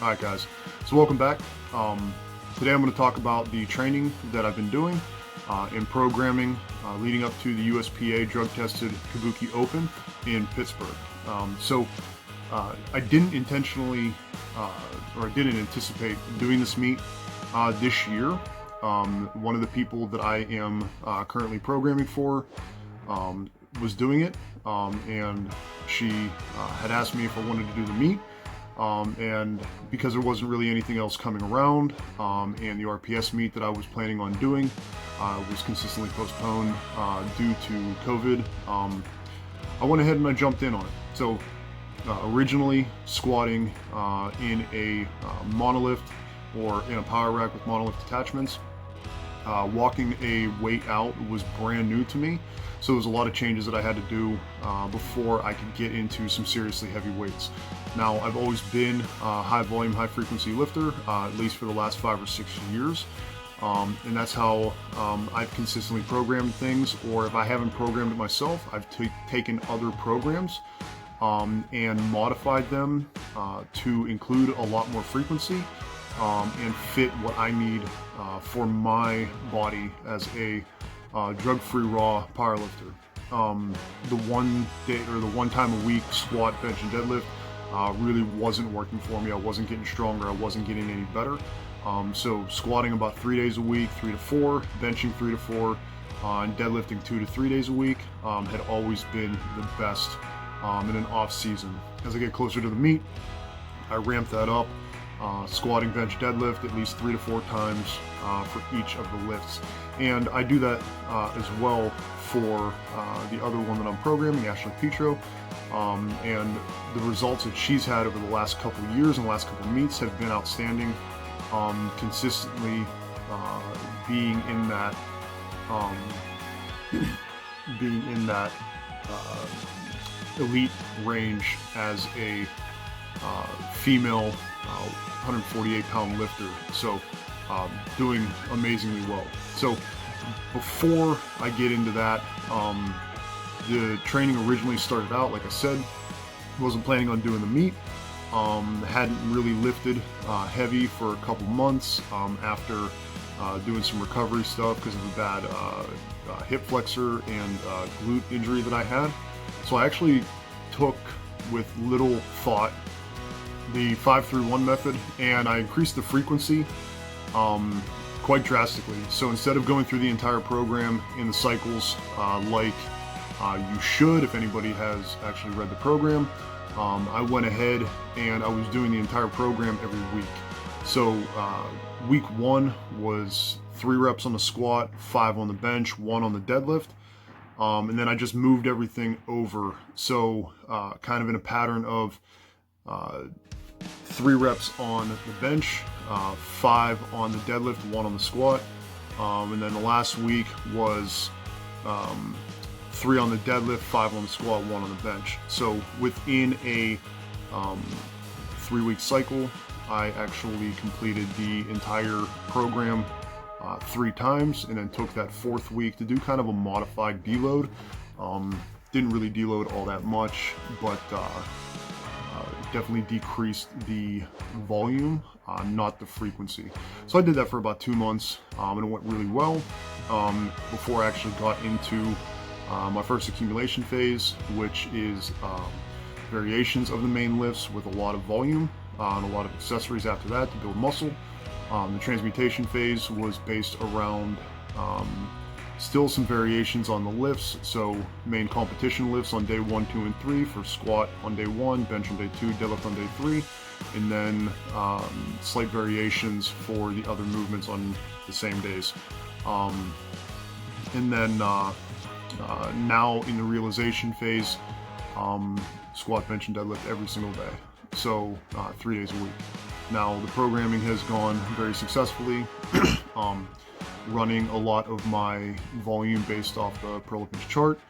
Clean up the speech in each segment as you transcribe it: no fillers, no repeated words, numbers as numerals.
Alright guys, so welcome back. Today I'm going to talk about the training that I've been doing in programming leading up to the USPA drug-tested Kabuki Open in Pittsburgh. I didn't intentionally, or I didn't anticipate doing this meet this year. One of the people that I am currently programming for was doing it, and she had asked me if I wanted to do the meet. And because there wasn't really anything else coming around, and the RPS meet that I was planning on doing was consistently postponed due to COVID, I went ahead and I jumped in on it. So originally squatting in a monolift or in a power rack with monolift attachments, walking a weight out was brand new to me. So there was a lot of changes that I had to do before I could get into some seriously heavy weights. Now, I've always been a high volume, high frequency lifter, at least for the last 5 or 6 years. And that's how I've consistently programmed things, or if I haven't programmed it myself, I've taken other programs and modified them to include a lot more frequency and fit what I need for my body as a drug-free raw powerlifter. The one day or the one time a week squat, bench, and deadlift really wasn't working for me. I wasn't getting stronger. I wasn't getting any better. So squatting about 3 days a week, 3 to 4, benching 3 to 4, and deadlifting 2 to 3 days a week had always been the best in an off season. As I get closer to the meet, I ramp that up. Squatting, bench, deadlift at least 3 to 4 times for each of the lifts. And I do that as well for the other one that I'm programming, Ashley Petro. And the results that she's had over the last couple of years and the last couple of meets have been outstanding. Consistently being in that elite range as a female 148-pound lifter, so doing amazingly well. So before I get into that, the training originally started out, like I said, wasn't planning on doing the meet. Hadn't really lifted heavy for a couple months after doing some recovery stuff because of a bad hip flexor and glute injury that I had. So I actually took, with little thought, the 5-3-1 method, and I increased the frequency quite drastically. So instead of going through the entire program in the cycles like you should, if anybody has actually read the program, I went ahead and I was doing the entire program every week. So week 1 was 3 reps on the squat, 5 on the bench, 1 on the deadlift. And then I just moved everything over. So kind of in a pattern of 3 reps on the bench, 5 on the deadlift, 1 on the squat. And then the last week was 3 on the deadlift, 5 on the squat, 1 on the bench. So within a 3-week cycle, I actually completed the entire program 3 times, and then took that 4th week to do kind of a modified deload. Didn't really deload all that much, but definitely decreased the volume, not the frequency. So I did that for about 2 months, and it went really well before I actually got into my first accumulation phase, which is variations of the main lifts with a lot of volume and a lot of accessories after that to build muscle. The transmutation phase was based around still some variations on the lifts, so main competition lifts on day 1, 2, and 3 for squat on day 1, bench on day 2, deadlift on day 3, and then slight variations for the other movements on the same days. And then now in the realization phase, squat, bench, and deadlift every single day, so 3 days a week. Now the programming has gone very successfully, running a lot of my volume based off the Prolipage chart,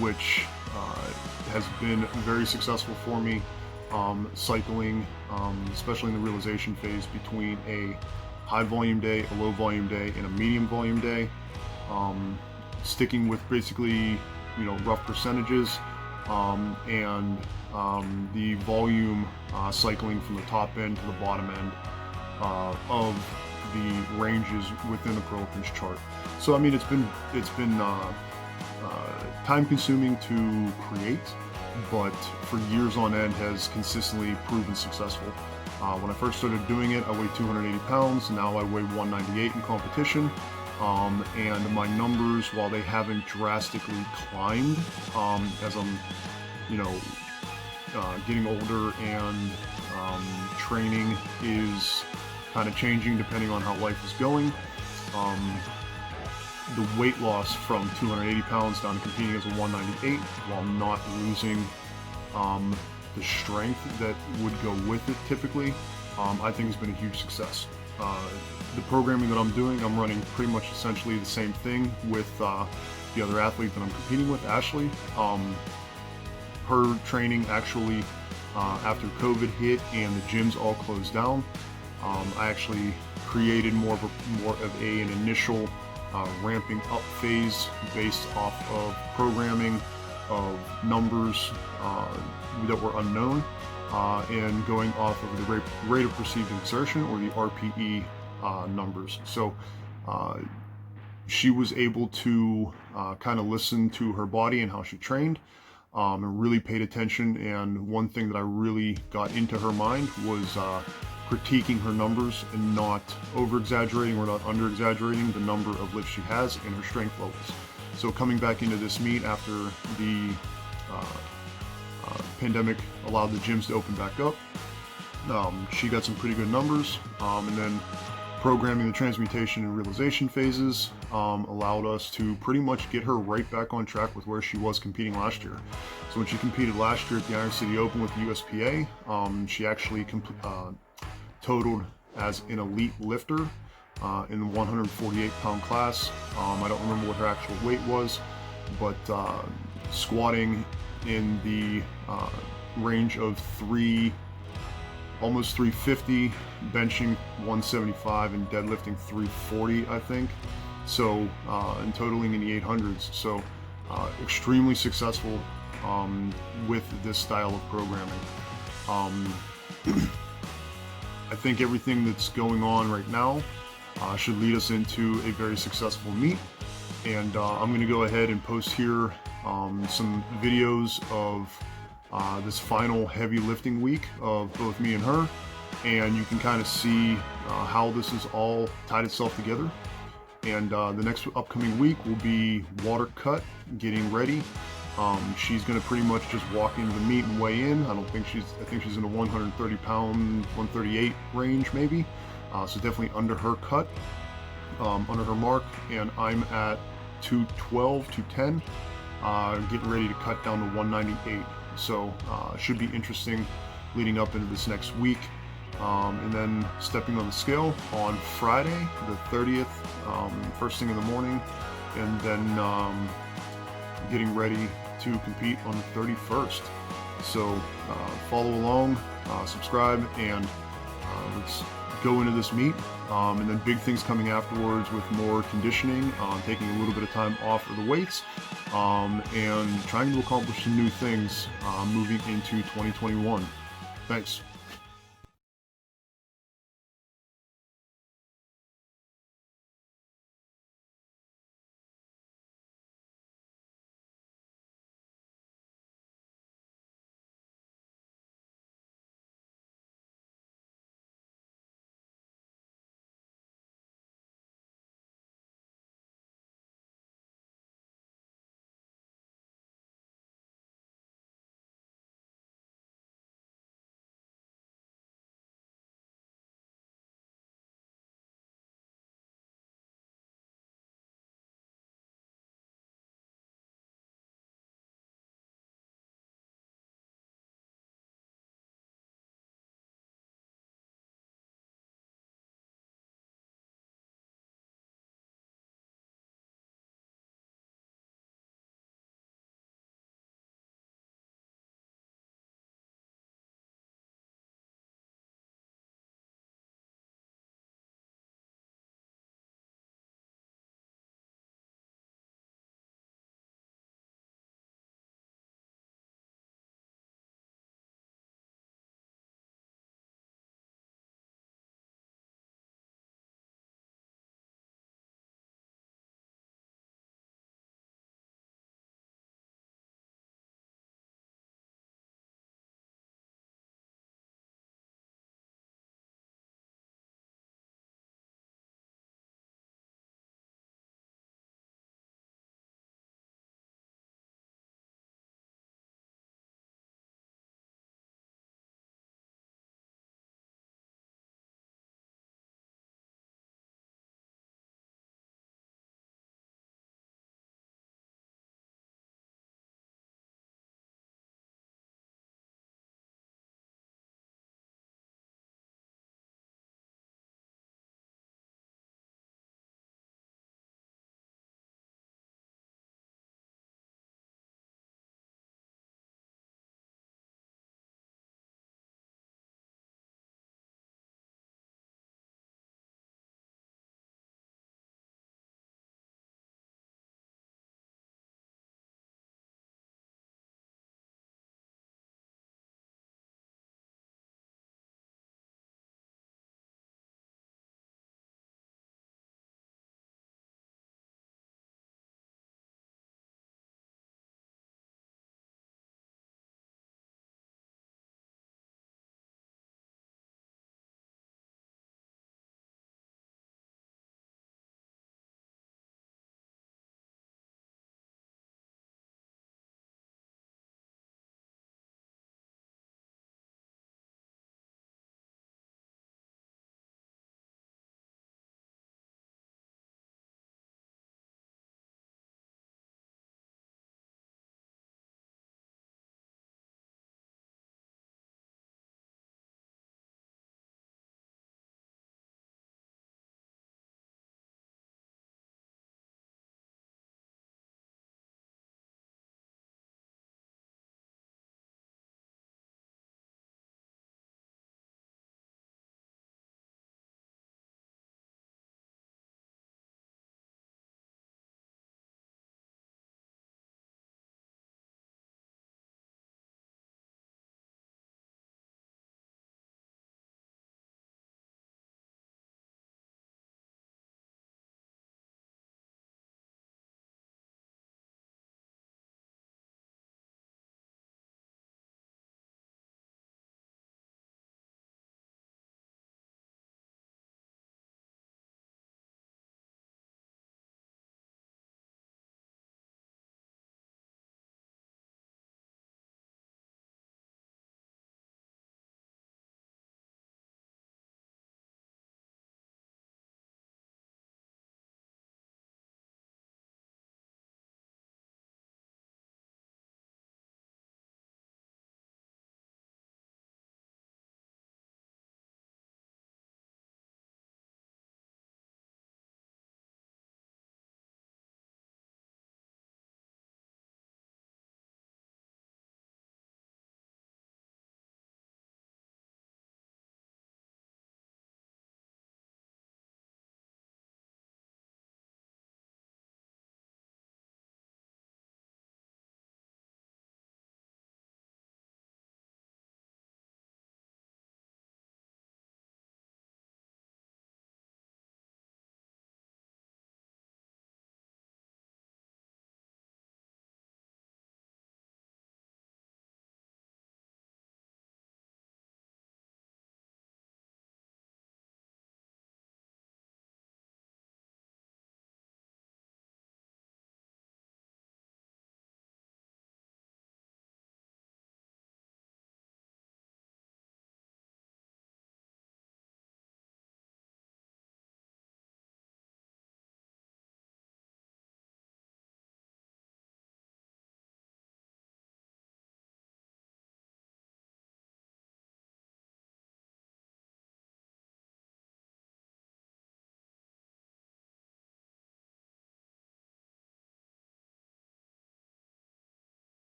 which has been very successful for me, cycling, especially in the realization phase, between a high volume day, a low volume day, and a medium volume day, sticking with basically rough percentages, and the volume cycling from the top end to the bottom end of the ranges within the Pro Pinch chart. So I mean, it's been time consuming to create, but for years on end has consistently proven successful. When I first started doing it, I weighed 280 pounds. Now I weigh 198 in competition. And my numbers, while they haven't drastically climbed, as I'm, getting older and training is kind of changing depending on how life is going. The weight loss from 280 pounds down to competing as a 198 while not losing the strength that would go with it typically, I think has been a huge success. The programming that I'm doing, I'm running pretty much essentially the same thing with the other athlete that I'm competing with, Ashley. Her training actually, after COVID hit and the gyms all closed down, I actually created more of an initial ramping up phase based off of programming of numbers that were unknown and going off of the rate of perceived exertion, or the RPE numbers. So she was able to kind of listen to her body and how she trained, and really paid attention. And one thing that I really got into her mind was critiquing her numbers and not over exaggerating or not under exaggerating the number of lifts she has and her strength levels. So coming back into this meet after the pandemic allowed the gyms to open back up, she got some pretty good numbers, and then programming the transmutation and realization phases allowed us to pretty much get her right back on track with where she was competing last year. So when she competed last year at the Iron City Open with the USPA, she actually totaled as an elite lifter in the 148 pound class. I don't remember what her actual weight was, but squatting in the range of almost 350, benching 175, and deadlifting 340, I think. So, and totaling in the 800s. So, extremely successful with this style of programming. I think everything that's going on right now should lead us into a very successful meet. And I'm going to go ahead and post here some videos of this final heavy lifting week of both me and her, and you can kind of see how this has all tied itself together. And the next upcoming week will be water cut, getting ready. She's going to pretty much just walk into the meet and weigh in. I think she's in the 130 pound, 138 range maybe. So definitely under her cut, under her mark. And I'm at 212, 210, getting ready to cut down to 198. So should be interesting leading up into this next week. And then stepping on the scale on Friday, the 30th, first thing in the morning, and then getting ready to compete on the 31st. So follow along, subscribe, and let's go into this meet. And then big things coming afterwards with more conditioning, taking a little bit of time off of the weights, and trying to accomplish some new things moving into 2021. Thanks.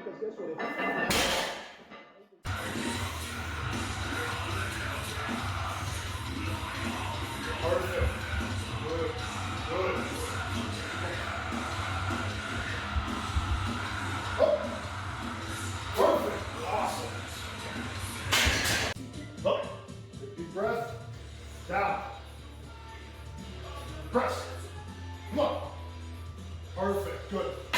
because guess what? If Perfect. Good. Good. Oh. Perfect. Awesome. Up. Take a deep breath. Down. Press. Come on. Perfect. Good.